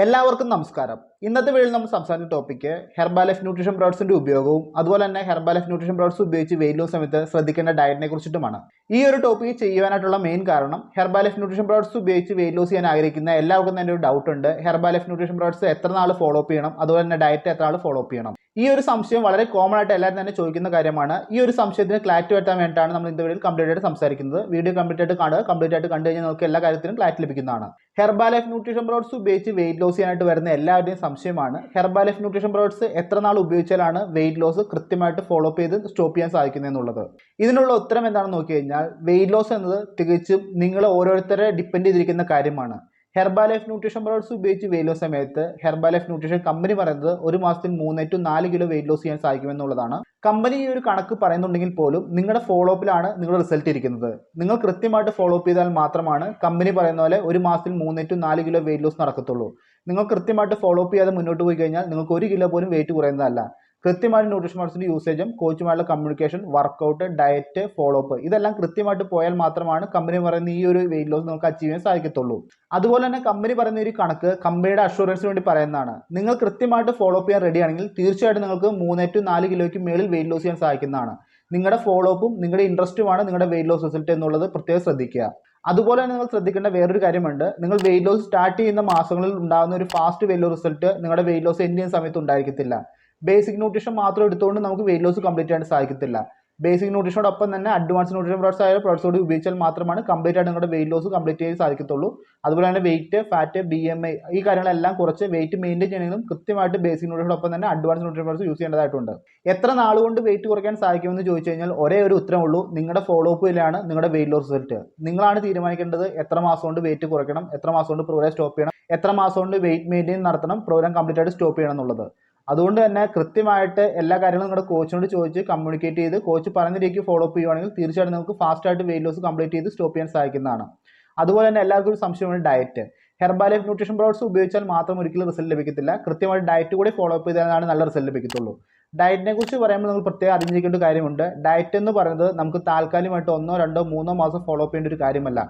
എല്ലാവർക്കും നമസ്കാരം. ഇന്നത്തെ വീഡിയോയിൽ നമ്മൾ സംസാരിക്കുന്ന ടോപ്പിക്ക് ഹെർബാലൈഫ് ന്യൂട്രീഷൻ പ്രോഡക്ട്സിന്റെ ഉപയോഗവും അതുപോലെ തന്നെ ഹെർബാലൈഫ് ന്യൂട്രീഷൻ പ്രോഡക്ട്സ് ഉപയോഗിച്ച് വെയിറ്റ് ലോസ് സമയത്ത് ശ്രദ്ധിക്കേണ്ട ഡയറ്റിനെ കുറിച്ചിട്ടുമാണ്. ഈ ഒരു ടോപ്പിക്ക് ചെയ്യുവാനായിട്ടുള്ള മെയിൻ കാരണം ഹെർബാലൈഫ് ന്യൂട്രീഷൻ പ്രോഡക്ട്സ് ഉപയോഗിച്ച് വെയിറ്റ് ലോസ് ചെയ്യാൻ ആഗ്രഹിക്കുന്ന എല്ലാവർക്കും തന്നെ ഒരു ഡൗട്ട് ഉണ്ട്. ഹെർബാലൈഫ് ന്യൂട്രീഷൻ പ്രോഡക്ട്സ് എത്ര നാൾ ഫോളോ അപ്പ് ചെയ്യണം, അതുപോലെ തന്നെ ഡയറ്റ് എത്ര നാൾ ഫോളോ അപ്പ് ചെയ്യണം. ഈ ഒരു സംശയം വളരെ കോമൺ ആയിട്ട് എല്ലാവരും തന്നെ ചോദിക്കുന്ന കാര്യമാണ്. ഈ ഒരു സംശയത്തിന് ക്ലാരിറ്റി വരുത്താൻ വേണ്ടിയിട്ടാണ് നമ്മൾ ഇന്നത്തെ വീഡിയോയിൽ കംപ്ലീറ്റ് ആയിട്ട് സംസാരിക്കുന്നത്. വീഡിയോ കംപ്ലീറ്റ് ആയിട്ട് കാണുക. കംപ്ലീറ്റ് ആയിട്ട് കണ്ടു കഴിഞ്ഞാൽ നമുക്ക് എല്ലാ കാര്യത്തിലും ക്ലാരിറ്റി ലഭിക്കുന്നതാണ്. ഹെർബാലൈഫ് ന്യൂട്രീഷൻ പ്രോഡക്ട്സ് ഉപയോഗിച്ച് വെയിറ്റ് ലോസ് ചെയ്യാനായിട്ട് വരുന്ന എല്ലാവരുടെയും സംശയമാണ് ഹെർബാലൈഫ് ന്യൂട്രീഷൻ പ്രോഡക്ട്സ് എത്ര നാൾ ഉപയോഗിച്ചാലാണ് വെയിറ്റ് ലോസ് കൃത്യമായിട്ട് ഫോളോ അപ്പ് ചെയ്ത് സ്റ്റോപ്പ് ചെയ്യാൻ സാധിക്കുന്നത് എന്നുള്ളത്. ഇതിനുള്ള ഉത്തരം എന്താണെന്ന് നോക്കി കഴിഞ്ഞാൽ വെയിറ്റ് ലോസ് എന്നത് തികച്ചും നിങ്ങൾ ഓരോരുത്തരെ ഡിപ്പെൻഡ് ചെയ്തിരിക്കുന്ന കാര്യമാണ്. ഹെർബാലൈഫ് ന്യൂട്രീഷൻ പ്രോഡക്ട്സ് ഉപയോഗിച്ച് വെയിറ്റ് ലോസ് സമയത്ത് ഹെർബാലൈഫ് ന്യൂട്രീഷൻ കമ്പനി പറയുന്നത് ഒരു മാസത്തിൽ 3 to 4 കിലോ വെയിറ്റ് ലോസ് ചെയ്യാൻ സാധിക്കുമെന്നുള്ളതാണ്. കമ്പനി ഈ ഒരു കണക്ക് പറയുന്നുണ്ടെങ്കിൽ പോലും നിങ്ങളുടെ ഫോളോ അപ്പിലാണ് നിങ്ങളുടെ റിസൾട്ട് ഇരിക്കുന്നത്. നിങ്ങൾ കൃത്യമായിട്ട് ഫോളോ അപ്പ് ചെയ്താൽ മാത്രമാണ് കമ്പനി പറയുന്ന പോലെ ഒരു മാസത്തിൽ 3 to 4 കിലോ വെയിറ്റ് ലോസ് നടക്കത്തുള്ളൂ. നിങ്ങൾ കൃത്യമായിട്ട് ഫോളോ അപ്പ് ചെയ്യാതെ മുന്നോട്ട് പോയി കഴിഞ്ഞാൽ നിങ്ങൾക്ക് 1 കിലോ പോലും വെയിറ്റ് കുറയുന്നതല്ല. കൃത്യമായിട്ട് ന്യൂട്രീഷൻ പ്രോഡക്ട്സിന്റെ യൂസേജും കോച്ചുമായുള്ള communication, workout, diet, follow up ഇതെല്ലാം കൃത്യമായിട്ട് പോയാൽ മാത്രമാണ് കമ്പനി പറയുന്ന ഈ ഒരു വെയിറ്റ് ലോസ് നമുക്ക് അച്ചീവ് ചെയ്യാൻ സാധിക്കത്തുള്ളൂ. അതുപോലെ തന്നെ കമ്പനി പറയുന്ന ഒരു കണക്ക് കമ്പനിയുടെ അഷുറൻസിന് വേണ്ടി പറയുന്നതാണ്. നിങ്ങൾ കൃത്യമായിട്ട് ഫോളോ അപ്പ് ചെയ്യാൻ റെഡി ആണെങ്കിൽ തീർച്ചയായിട്ടും നിങ്ങൾക്ക് 3 to 4 കിലോയ്ക്ക് മേളിൽ വെയിറ്റ് ലോസ് ചെയ്യാൻ സാധിക്കുന്നതാണ്. നിങ്ങളുടെ ഫോളോ അപ്പും നിങ്ങളുടെ ഇൻട്രസ്റ്റുമാണ് നിങ്ങളുടെ വെയിറ്റ് ലോസ് റിസൾട്ട് എന്നുള്ളത് പ്രത്യേകം ശ്രദ്ധിക്കുക. അതുപോലെ തന്നെ നിങ്ങൾ ശ്രദ്ധിക്കേണ്ട വേറൊരു കാര്യമുണ്ട്. നിങ്ങൾ വെയിറ്റ് ലോസ് സ്റ്റാർട്ട് ചെയ്യുന്ന മാസങ്ങളിൽ ഉണ്ടാകുന്ന ഒരു ഫാസ്റ്റ് വെയിറ്റ് ലോസ് റിസൾട്ട് നിങ്ങളുടെ വെയിറ്റ് ലോസ് എൻഡ് ചെയ്യുന്ന സമയത്ത് ഉണ്ടായിരിക്കത്തില്ല. ബേസിക് ന്യൂട്രീഷൻ മാത്രം എടുത്തുകൊണ്ട് നമുക്ക് വെയിറ്റ് ലോസ് കംപ്ലീറ്റ് ചെയ്യാൻ സാധിക്കത്തില്ല. ബേസിക് ന്യൂട്രീഷനോടൊപ്പം തന്നെ അഡ്വാൻസ് ന്യൂട്രീഷൻ പ്രോഡക്ട്സ് ആയ പ്രോഡക്ട്സ് കൂടി ഉപയോഗിച്ചാൽ മാത്രമാണ് കംപ്ലീറ്റ് ആയിട്ട് നിങ്ങളുടെ വെയിറ്റ് ലോസ് കംപ്ലീറ്റ് ചെയ്യാൻ സാധിക്കത്തുള്ളൂ. അതുപോലെ തന്നെ വെയിറ്റ്, ഫാറ്റ്, BMI ഈ കാര്യങ്ങളെല്ലാം കുറച്ച് വെയിറ്റ് മെയിൻറ്റെയിൻ ചെയ്യണമെങ്കിലും കൃത്യമായിട്ട് ബേസിക് ന്യൂട്രീഷനോടൊപ്പം തന്നെ അഡ്വാൻസ് ന്യൂട്രീഷൻ പ്രോഡക്ട്സ് യൂസ് ചെയ്യേണ്ടതായിട്ടുണ്ട്. എത്ര നാൾ കൊണ്ട് വെയിറ്റ് കുറയ്ക്കാൻ സാധിക്കുമെന്ന് ചോദിച്ചു കഴിഞ്ഞാൽ ഒരേ ഒരു ഉത്തരമുള്ളൂ, നിങ്ങളുടെ ഫോളോ അപ്പിലാണ് നിങ്ങളുടെ വെയിറ്റ് ലോസ് റിസൾട്ട്. നിങ്ങളാണ് തീരുമാനിക്കേണ്ടത് എത്ര മാസം കൊണ്ട് വെയിറ്റ് കുറയ്ക്കണം, എത്ര മാസം കൊണ്ട് പ്രോഗ്രാം സ്റ്റോപ്പ് ചെയ്യണം, എത്ര മാസം കൊണ്ട് വെയിറ്റ് മെയിൻറ്റെയിൻ നടത്തണം, പ്രോഗ്രാം കംപ്ലീറ്റ് ആയിട്ട് സ്റ്റോപ്പ് ചെയ്യണം എന്നുള്ളത്. അതുകൊണ്ട് തന്നെ കൃത്യമായിട്ട് എല്ലാ കാര്യങ്ങളും നിങ്ങളുടെ കോച്ചിനോട് ചോദിച്ച് കമ്മ്യൂണിക്കേറ്റ് ചെയ്ത് കോച്ച് പറയുന്ന രീതിക്ക് ഫോളോ അപ്പ് ചെയ്യുവാണെങ്കിൽ തീർച്ചയായിട്ടും നമുക്ക് ഫാസ്റ്റ് ആയിട്ട് വെയിറ്റ് ലോസ് കംപ്ലീറ്റ് ചെയ്ത് സ്റ്റോപ്പ് ചെയ്യാൻ സാധിക്കുന്നതാണ്. അതുപോലെ തന്നെ എല്ലാവർക്കും ഒരു സംശയമാണ് ഡയറ്റ്. ഹെർബാലൈഫ് ന്യൂട്രീഷൻ പ്രോഡക്ട്സ് ഉപയോഗിച്ചാൽ മാത്രം ഒരിക്കലും റിസൾട്ട് ലഭിക്കത്തില്ല. കൃത്യമായിട്ട് ഡയറ്റ് കൂടി ഫോളോ അപ്പ് ചെയ്താലാണ് നല്ല റിസൾട്ട് ലഭിക്കത്തുള്ളൂ. ഡയറ്റിനെ കുറിച്ച് പറയുമ്പോൾ നിങ്ങൾ പ്രത്യേകം അറിഞ്ഞിരിക്കേണ്ട ഒരു കാര്യമുണ്ട്. ഡയറ്റ് എന്ന് പറയുന്നത് നമുക്ക് താൽക്കാലികമായിട്ട് 1, 2, 3 മാസം ഫോളോ അപ്പ് ചെയ്യേണ്ട ഒരു കാര്യമല്ല.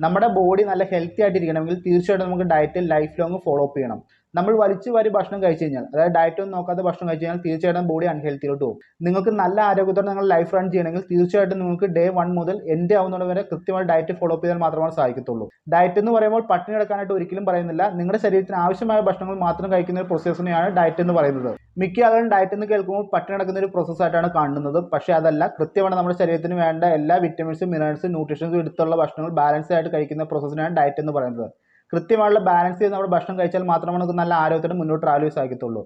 നമ്മുടെ ബോഡി നല്ല ഹെൽത്തി ആയിട്ടിരിക്കണമെങ്കിൽ തീർച്ചയായിട്ടും നമുക്ക് diet life long follow up ചെയ്യണം. നമ്മൾ വലിച്ചു വാരി ഭക്ഷണം കഴിച്ചു കഴിഞ്ഞാൽ, അതായത് ഡയറ്റ് ഒന്നും നോക്കാതെ ഭക്ഷണം കഴിച്ചു കഴിഞ്ഞാൽ തീർച്ചയായിട്ടും ബോഡി അൺഹെൽത്തിയിലോട്ട് പോകും. നിങ്ങൾക്ക് നല്ല ആരോഗ്യത്തോടെ നിങ്ങൾ ലൈഫ് റൺ ചെയ്യണമെങ്കിൽ തീർച്ചയായിട്ടും നിങ്ങൾക്ക് ഡേ 1 മുതൽ എൻഡ് ആവുന്നത് വരെ കൃത്യമായി ഡയറ്റ് ഫോളോ അപ്പ് ചെയ്താൽ മാത്രമാണ് സാധിക്കത്തുള്ളൂ. ഡയറ്റ് എന്ന് പറയുമ്പോൾ പട്ടിണി കിടക്കാനായിട്ട് ഒരിക്കലും പറയുന്നില്ല. നിങ്ങളുടെ ശരീരത്തിന് ആവശ്യമായ ഭക്ഷണങ്ങൾ മാത്രം കഴിക്കുന്ന ഒരു പ്രോസസ്സിനെയാണ് ഡയറ്റ് എന്ന് പറയുന്നത്. മിക്ക ആളുകളും ഡയറ്റ് എന്ന് കേൾക്കുമ്പോൾ പട്ടിണി കിടക്കുന്ന ഒരു പ്രോസസ്സായിട്ടാണ് കാണുന്നത്. പക്ഷേ അതല്ല, കൃത്യമാണ് നമ്മുടെ ശരീരത്തിന് വേണ്ട എല്ലാ വിറ്റമിൻസും മിനറൽസും ന്യൂട്രീഷൻസും എടുത്തുള്ള ഭക്ഷണങ്ങൾ ബാലൻസ് ആയിട്ട് കഴിക്കുന്ന പ്രോസസ്സിനാണ് ഡയറ്റ് എന്ന് പറയുന്നത്. കൃത്യമായുള്ള ബാലൻസ് ചെയ്ത് നമ്മുടെ ഭക്ഷണം കഴിച്ചാൽ മാത്രമാണ് നമുക്ക് നല്ല ആരോഗ്യത്തോടെ മുന്നോട്ട് ട്രാവൽ ചെയ്യാൻ സാധിക്കത്തുള്ളൂ.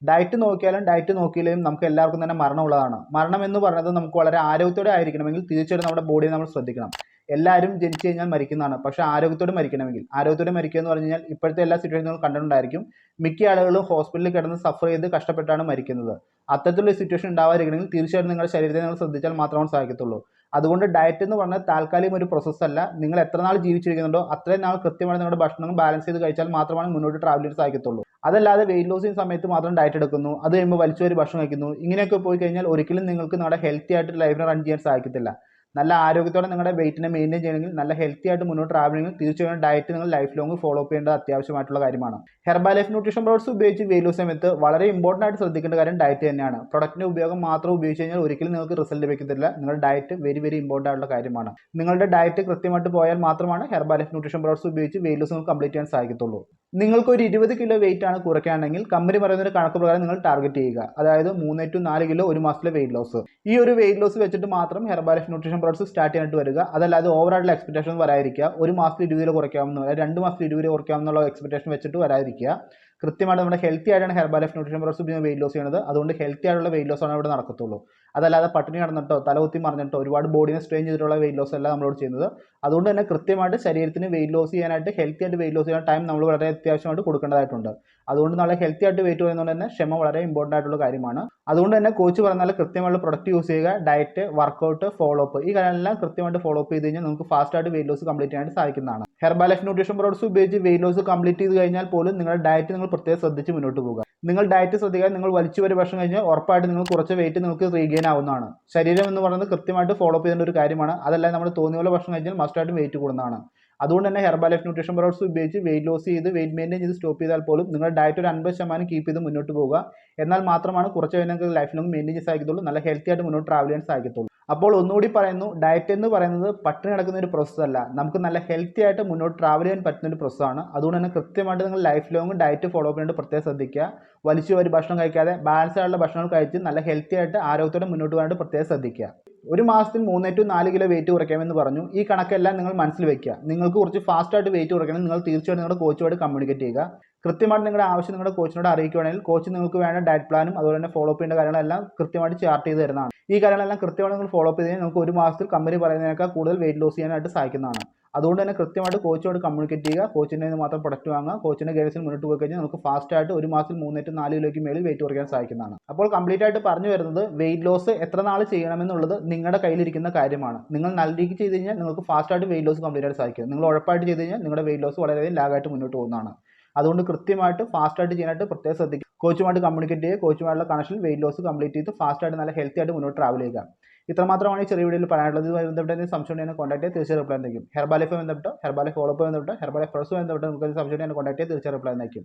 ഡയറ്റ് നോക്കിയാലും ഡയറ്റ് നോക്കിയില്ലെങ്കിലും നമുക്ക് എല്ലാവർക്കും തന്നെ മരണമുള്ളതാണ്. മരണം എന്ന് പറയുന്നത് നമുക്ക് വളരെ ആരോഗ്യത്തോടെ ആയിരിക്കണമെങ്കിൽ തീർച്ചയായിട്ടും നമ്മുടെ ബോഡിയെ നമ്മൾ ശ്രദ്ധിക്കണം. എല്ലാവരും ജനിച്ചു കഴിഞ്ഞാൽ മരിക്കുന്നതാണ്. പക്ഷേ ആരോഗ്യത്തോടെ മരിക്കണമെങ്കിൽ, ആരോഗ്യത്തോടെ മരിക്കുക എന്ന് പറഞ്ഞു കഴിഞ്ഞാൽ ഇപ്പോഴത്തെ എല്ലാ സിറ്റുവേഷനും കണ്ടിട്ടുണ്ടായിരിക്കും. മിക്ക ആളുകളും ഹോസ്പിറ്റലിൽ കിടന്ന് സഫർ ചെയ്ത് കഷ്ടപ്പെട്ടാണ് മരിക്കുന്നത്. അത്തരത്തിലുള്ള സിറ്റുവേഷൻ ഉണ്ടാവാതിരിക്കണമെങ്കിൽ തീർച്ചയായിട്ടും നിങ്ങളുടെ ശരീരത്തെ നിങ്ങൾ ശ്രദ്ധിച്ചാൽ മാത്രമാണ് സാധിക്കത്തുള്ളൂ. അതുകൊണ്ട് ഡയറ്റ് എന്ന് പറഞ്ഞാൽ താൽക്കാലികം ഒരു പ്രോസസ്സ് അല്ല. നിങ്ങൾ എത്ര നാൾ ജീവിച്ചിരിക്കുന്നുണ്ടോ അത്രയും നാൾ കൃത്യമായി നിങ്ങളുടെ ഭക്ഷണം ബാലൻസ് ചെയ്ത് കഴിച്ചാൽ മാത്രമാണ് മുന്നോട്ട് ട്രാവൽ ചെയ്യാൻ സാധിക്കത്തുള്ളൂ. അതല്ലാതെ വെയിറ്റ് ലോസ് ചെയ്യുന്ന സമയത്ത് മാത്രം ഡയറ്റ് എടുക്കുന്നു, അത് കഴിയുമ്പോൾ വലിച്ചു വരി ഭക്ഷണം കഴിക്കുന്നു, ഇങ്ങനെയൊക്കെ പോയി കഴിഞ്ഞാൽ ഒരിക്കലും നിങ്ങൾക്ക് നിങ്ങളുടെ ഹെൽത്തി ആയിട്ട് ലൈഫിനെ റൺ ചെയ്യാൻ സാധിക്കത്തില്ല. നല്ല ആരോഗ്യത്തോടെ നിങ്ങളുടെ വെയിറ്റിനെ മെയിൻറ്റെയിൻ ചെയ്യണമെങ്കിൽ, നല്ല ഹെൽത്തി ആയിട്ട് മുന്നോട്ട് ട്രാവൽ ചെയ്യണമെങ്കിൽ തീർച്ചയായും ഡയറ്റ് നിങ്ങൾ ലൈഫ് ലോങ് ഫോളോ അപ്പ് ചെയ്യേണ്ടത് അത്യാവശ്യമായിട്ടുള്ള കാര്യമാണ്. ഹെർബാലൈഫ് ന്യൂട്രീഷൻ പ്രോഡക്ട്സ് ഉപയോഗിച്ച് വെയിറ്റ് ലോസ് സമയത്ത് വളരെ ഇമ്പോർട്ടൻ്റ് ആയിട്ട് ശ്രദ്ധിക്കേണ്ട കാര്യം ഡയറ്റ് തന്നെയാണ്. പ്രൊഡക്റ്റിന്റെ ഉപയോഗം മാത്രം ഉപയോഗിച്ച് കഴിഞ്ഞാൽ ഒരിക്കലും നിങ്ങൾക്ക് റിസൾട്ട് ലഭിക്കത്തില്ല. നിങ്ങളുടെ ഡയറ്റ് വെരി വെരി ഇമ്പോർട്ടൻ്റ് ആയിട്ടുള്ള കാര്യമാണ്. നിങ്ങളുടെ ഡയറ്റ് കൃത്യമായിട്ട് പോയാൽ മാത്രമാണ് ഹെർബാലൈഫ് ന്യൂട്രീഷൻ പ്രോഡക്ട്സ് ഉപയോഗിച്ച് വെയിറ്റ് ലോസ് നിങ്ങൾക്ക് കംപ്ലീറ്റ് ചെയ്യാൻ സാധിക്കത്തുള്ളൂ. നിങ്ങൾക്ക് ഒരു 20 കിലോ വെയിറ്റ് ആണ് കുറയ്ക്കുകയാണെങ്കിൽ കമ്പനി പറയുന്ന ഒരു കണക്ക് പ്രകാരം നിങ്ങൾ ടാർഗറ്റ് ചെയ്യുക. അതായത് 3 to 4 കിലോ ഒരു മാസത്തിലെ വെയിറ്റ് ലോസ്. ഈ ഒരു വെയിറ്റ് ലോസ് വെച്ചിട്ട് മാത്രം ഹെർബാലൈഫ് ന്യൂട്രീഷൻ പ്രോഡക്ട്സ് സ്റ്റാർട്ട് ചെയ്യാനായിട്ട് വരിക. അതല്ലാതെ ഓവറായിട്ടുള്ള എക്സ്പെക്ടേഷൻ വരാതിരിക്കുക. ഒരു മാസത്തിൽ 20 കിലോ കുറയ്ക്കാവുന്ന, 2 മാസത്തിൽ 20 കിലോ കുറയ്ക്കാവുന്ന എക്സ്പെക്ടേഷൻ വെച്ചിട്ട് വരാതിരിക്കുക. കൃത്യമായിട്ട് നമ്മുടെ ഹെൽത്തി ആയിട്ടാണ് ഹെർബാലൈഫ് ന്യൂട്രീഷൻ പ്രോഡക്ട്സ് ഉപയോഗിച്ച് വെയിറ്റ് ലോസ് ചെയ്യുന്നത്. അതുകൊണ്ട് ഹെൽത്തി ആയിട്ടുള്ള വെയിറ്റ് ലോസ് ആണ് ഇവിടെ നടക്കത്തുള്ളൂ. അതല്ലാതെ പട്ടിണി കിടന്നിട്ടോ തലകുത്തി മറിഞ്ഞിട്ടോ ഒരുപാട് ബോഡിനെ സ്ട്രെയിൻ ചെയ്തിട്ടുള്ള വെയിറ്റ് ലോസ് അല്ല നമ്മളോട് ചെയ്യുന്നത്. അതുകൊണ്ട് തന്നെ കൃത്യമായിട്ട് ശരീരത്തിന് വെയിറ്റ് ലോസ് ചെയ്യാനായിട്ട്, ഹെൽത്തി ആയിട്ട് വെയിറ്റ് ലോസ് ചെയ്യാൻ ടൈം നമ്മൾ വളരെ അത്യാവശ്യമായിട്ട് കൊടുക്കേണ്ടതായിട്ടുണ്ട്. അതുകൊണ്ട് നല്ല ഹെൽത്തി ആയിട്ട് വെയിറ്റ് പറയുന്നത് തന്നെ ക്ഷമ വളരെ ഇമ്പോർട്ടൻ്റ് ആയിട്ടുള്ള കാര്യമാണ്. അതുകൊണ്ട് തന്നെ കോച്ച് പറഞ്ഞാൽ കൃത്യമായിട്ടുള്ള പ്രൊഡക്റ്റ് യൂസ് ചെയ്യുക, ഡയറ്റ്, വർക്കൗട്ട്, ഫോളോ അപ്പ് ഈ കാര്യങ്ങളെല്ലാം കൃത്യമായിട്ട് ഫോളോ അപ്പ് ചെയ്ത് കഴിഞ്ഞാൽ നമുക്ക് ഫാസ്റ്റ് ആയിട്ട് വെയിറ്റ് ലോസ് കംപ്ലീറ്റ് ചെയ്യാനായിട്ട് സാധിക്കുന്നതാണ്. ഹെർബാലൈഫ് ന്യൂട്രീഷൻ പ്രോഡക്ട്സ് ഉപയോഗിച്ച് വെയിറ്റ് ലോസ് കംപ്ലീറ്റ് ചെയ്ത് കഴിഞ്ഞാൽ പോലും നിങ്ങളുടെ ഡയറ്റ് നിങ്ങൾ പ്രത്യേകം ശ്രദ്ധിച്ച് മുന്നോട്ട് പോകുക. നിങ്ങൾ ഡയറ്റ് ശ്രദ്ധിക്കാൻ, നിങ്ങൾ വലിച്ചു വരെ ഭക്ഷണം കഴിഞ്ഞാൽ ഉറപ്പായിട്ട് നിങ്ങൾ കുറച്ച് വെയിറ്റ് നിങ്ങൾക്ക് റീഗെയിൻ ആവുന്നതാണ്. ശരീരം എന്ന് പറയുന്നത് കൃത്യമായിട്ട് ഫോളോ അപ്പ് ചെയ്യേണ്ട ഒരു കാര്യമാണ്. അതല്ലാതെ നമ്മൾ തോന്നിയ പോലെ ഭക്ഷണം കഴിഞ്ഞാൽ മസ്റ്റായിട്ടും വെയിറ്റ് കൂടുന്നതാണ്. അതുകൊണ്ട് തന്നെ ഹെർബൽ ലൈഫ് ന്യൂട്രീഷൻ പ്രോഡക്ട്സ് ഉപയോഗിച്ച് വെയിറ്റ് ലോസ് ചെയ്ത് വെയിറ്റ് മെയിൻറ്റെയിൻ ചെയ്ത് സ്റ്റോപ്പ് ചെയ്താൽ പോലും നിങ്ങളുടെ ഡയറ്റ് ഒരു 50% കീപ്പ് ചെയ്ത് മുന്നോട്ട് പോകുക. എന്നാൽ മാത്രമാണ് കുറച്ച് നിങ്ങൾക്ക് ലൈഫ് ലോങ് മെയിൻറ്റെയിൻ ചെയ്യാൻ സാധിക്കത്തുള്ളൂ, നല്ല ഹെൽത്തി ആയിട്ട് മുന്നോട്ട് ട്രാവൽ ചെയ്യാൻ സാധിക്കത്തുള്ളൂ. അപ്പോൾ ഒന്നുകൂടി പറയുന്നു, ഡയറ്റ് എന്ന് പറയുന്നത് പട്ടിണി കിടക്കുന്ന ഒരു പ്രോസസ്സ് അല്ല, നമുക്ക് നല്ല ഹെൽത്തി ആയിട്ട് മുന്നോട്ട് ട്രാവൽ ചെയ്യാൻ പറ്റുന്ന ഒരു പ്രോസസ്സാണ്. അതുകൊണ്ട് തന്നെ കൃത്യമായിട്ട് നിങ്ങൾ ലൈഫ് ലോങ് ഡയറ്റ് ഫോളോ ചെയ്യാനായിട്ട് പ്രത്യേകം ശ്രദ്ധിക്കുക. വലിച്ചു വാരി ഭക്ഷണം കഴിക്കാതെ ബാലൻസ് ആയിട്ടുള്ള ഭക്ഷണങ്ങൾ കഴിച്ച് നല്ല ഹെൽത്തി ആയിട്ട് ആരോഗ്യത്തോടെ മുന്നോട്ട് പോകാനായിട്ട് പ്രത്യേകം ശ്രദ്ധിക്കുക. ഒരു മാസത്തിൽ 3 to 4 കിലോ വെയിറ്റ് കുറയ്ക്കാമെന്ന് പറഞ്ഞു. ഈ കണക്കെല്ലാം നിങ്ങൾ മനസ്സിൽ വെക്കുക. നിങ്ങൾക്ക് കുറച്ച് ഫാസ്റ്റായിട്ട് വെയിറ്റ് കുറയ്ക്കണം, നിങ്ങൾ തീർച്ചയായിട്ടും നിങ്ങളുടെ കോച്ചുമായിട്ട് കമ്മ്യൂണിക്കേറ്റ് ചെയ്യുക. കൃത്യമായിട്ട് നിങ്ങളുടെ ആവശ്യം നിങ്ങളുടെ കോച്ചിനോട് അറിയിക്കുകയാണെങ്കിൽ കോച്ച് നിങ്ങൾക്ക് വേണ്ട ഡയറ്റ് പ്ലാനും അതുപോലെ തന്നെ ഫോളോ അപ്പ് ചെയ്യേണ്ട കാര്യങ്ങളെല്ലാം കൃത്യമായിട്ട് ചാർട്ട് ചെയ്ത് തരുന്നതാണ്. ഈ കാര്യങ്ങളെല്ലാം കൃത്യമായിട്ട് നിങ്ങൾ ഫോളോ അപ്പ് ചെയ്ത് കഴിഞ്ഞാൽ നമുക്ക് ഒരു മാസത്തിൽ കമ്പനി പറയുന്നതിനേക്കാൾ കൂടുതൽ വെയിറ്റ് ലോസ് ചെയ്യാനായിട്ട് സാധിക്കുന്നതാണ്. അതുകൊണ്ട് തന്നെ കൃത്യമായിട്ട് കോച്ചോട് കമ്മ്യൂണിക്കേറ്റ് ചെയ്യുക. കോച്ചിൻ്റെ മാത്രം പ്രൊഡക്റ്റ് വാങ്ങുക. കോച്ചിൻ്റെ ഗൈഡൻസിൽ മുന്നോട്ട് പോയി കഴിഞ്ഞാൽ നമുക്ക് ഫാസ്റ്റായിട്ട് ഒരു മാസത്തിൽ 3 to 4 കിലോയ്ക്ക് മേളിൽ വെയിറ്റ് കുറയ്ക്കാൻ സാധിക്കുന്നതാണ്. അപ്പോൾ കംപ്ലീറ്റ് ആയിട്ട് പറഞ്ഞു വരുന്നത് വെയിറ്റ് ലോസ് എത്ര നാൾ ചെയ്യണമെന്നുള്ളത് നിങ്ങളുടെ കയ്യിലിരിക്കുന്ന കാര്യമാണ്. നിങ്ങൾ നല്ല രീതിക്ക് ചെയ്ത് കഴിഞ്ഞാൽ നിങ്ങൾക്ക് ഫാസ്റ്റായിട്ട് വെയിറ്റ് ലോസ് കംപ്ലീറ്റ് ആയിട്ട് സാധിക്കും. നിങ്ങൾ ഉറപ്പായിട്ട് ചെയ്ത് കഴിഞ്ഞാൽ നിങ്ങളുടെ വെയിറ്റ് ലോസ് വളരെയധികം ലാഗായിട്ട് മുന്നോട്ട് പോകുന്നതാണ്. അതുകൊണ്ട് കൃത്യമായിട്ട് ഫാസ്റ്റായിട്ട് ചെയ്യാനായിട്ട് പ്രത്യേകം ശ്രദ്ധിക്കുക. കോച്ചുമായിട്ട് കമ്മ്യൂണിക്കേറ്റ് ചെയ്യുക. കോച്ചുമായിട്ടുള്ള കണക്ഷനിൽ വെയിറ്റ് ലോസ് കംപ്ലീറ്റ് ചെയ്ത് ഫാസ്റ്റായിട്ട് നല്ല ഹെൽത്തി ആയിട്ട് മുന്നോട്ട് ട്രാവൽ ചെയ്യുക. ഇത്രമാത്രമാണ് ഈ ചെറിയ വീഡിയോയിൽ പറയാനുള്ളത്. ഇതുമായി ബന്ധപ്പെട്ട സംശയം എന്നെ കോൺടാക്ട് ചെയ്ത് തീർച്ചയായും റിപ്ലൈ തന്നേക്കും. ഹെർബൽ ലൈഫ് ബന്ധപ്പെട്ടോ ഹെർബൽ ലൈഫ് ഫോളോ അപ്പ് ബന്ധപ്പെട്ടോ ഹെർബൽ ലൈഫ് പ്രോസസ് ബന്ധപ്പെട്ടോ നമുക്ക് സംശയം എന്നെ കോൺടാക്ട് ചെയ്ത് തീർച്ചയായും റിപ്ലൈ തന്നേക്കും.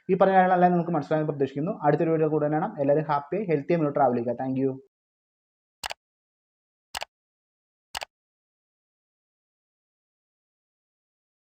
ഈ പറഞ്ഞ കാര്യങ്ങളെല്ലാം നമുക്ക് മനസ്സിലാക്കാൻ പ്രതീക്ഷിക്കുന്നു. അടുത്തൊരു വീഡിയോ കൂടെ കാണാം. എല്ലാവരും ഹാപ്പി ഹെൽത്തി മുന്നോട്ട് ട്രാവൽ ചെയ്യുക. Thank you.